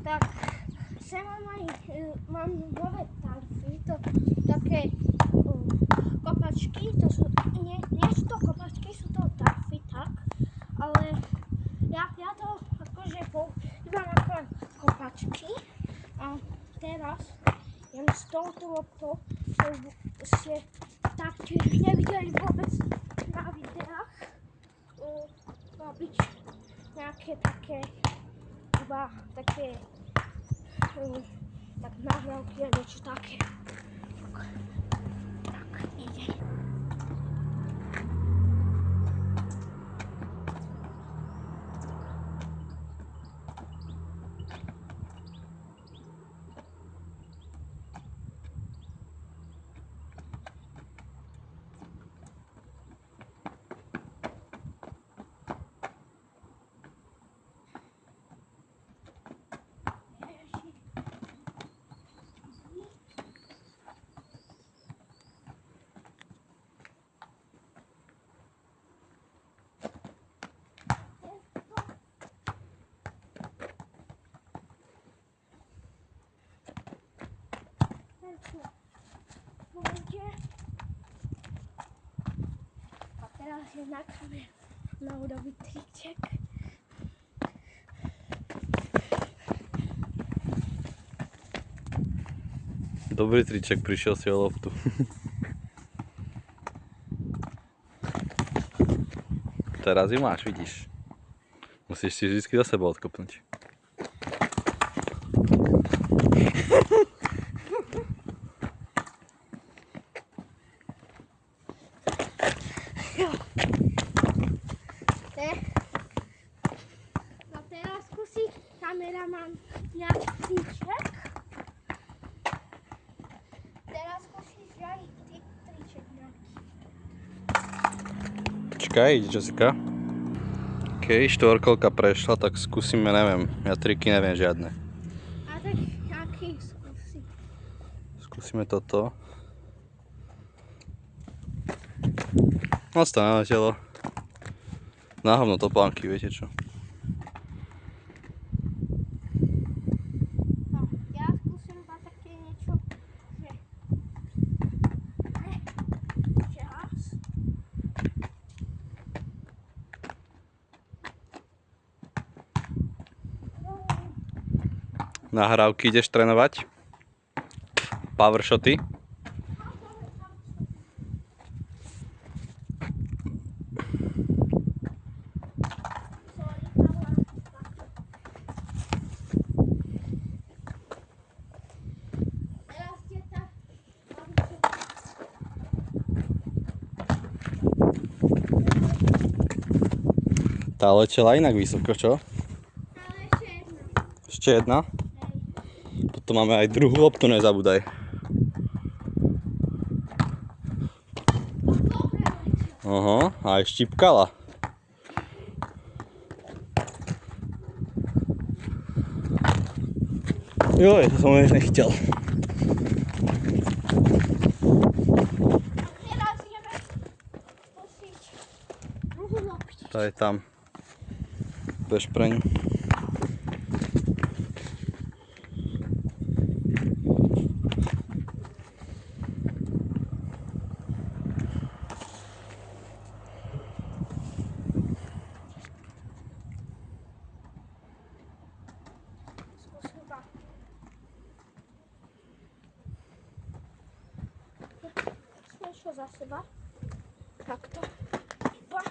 Tak sem mám nové tarfy, to také kopačky, to sú, nie sú to kopačky, sú to tarfy, tak, ale ja to akože používam ako kopačky a teraz jem s touto loptou, čo ste taktiež nevideli vôbec na videách, má byť nejaké také, iba také tak nahrávky alebo čo také. Tak, ide. A teraz je na kameru náhodový triček. Dobrý triček, prišiel si o loptu. Teraz ju máš, vidíš. Musíš si vždy za seba odkopnúť. A teraz skúsi kameraman nejaký triček. Teraz skúsiš aj ty triček nejaký. Čakaj, ide Jessica. OK, štvorkolka prešla, tak skúsime, neviem, ja triky neviem žiadne. A tak aký skúsi? Skúsime toto. Ostane na telo. Na hovno topánky, viete čo? No, ja skúsim iba také niečo, že raz. Nahrávky ideš trénovať? Power shoty? Tá letela inak vysoko, čo? Ale Ešte jedna? Potom máme aj druhú loptu, nezabúdaj. Aha, aj štípkala. Joj, to som už nechtěl. teraz ideme skúsiť druhú loptičku. To je tam. Bež preň. Skúsim iba. Niečo za seba. Takto. Iba.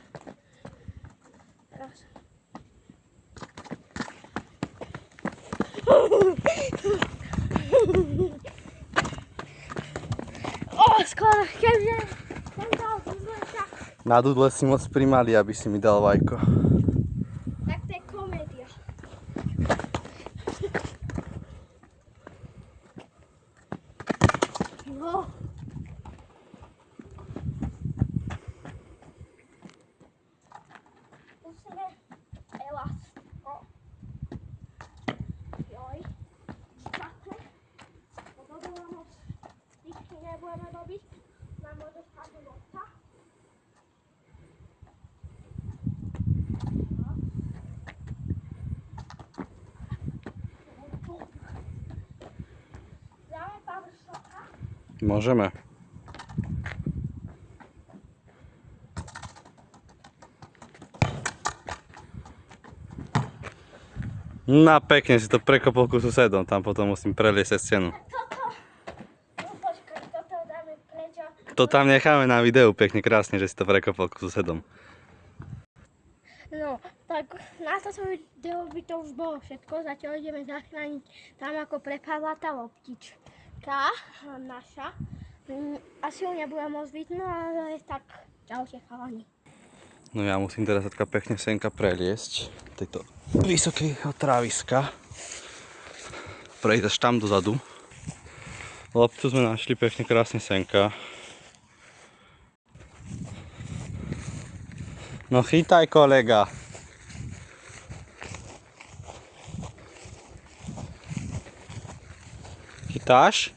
Teraz. Skoro, keďže ten dal dudleka. Na dudle si moc primali, aby si mi dal vajko. Tak to je komédia. No. Musíme elastko. Joj. Takhle. Potom moc styčky nebudeme robiť. Máme dostať lopta. Tu. Môžeme. No pekne si to prekopol ku susedom, tam potom musím preliesť stenu. No počkaj, toto dáme preč. To tam necháme na videu pekne krásne, že si to prekopol ku susedom. No, tak na toto video by to už bolo všetko. Zatiaľ ideme zachrániť tam, ako prepadla tá loptička naša. Asi ju nebudem môcť vidno, ale tak čaute chalani. No ja musím teraz taká pekne senka preliesť tejto vysokého tráviska. Prejsť až tam dozadu. Loptu sme našli pekne krásne senka. No chytaj, kolega. Chytáš?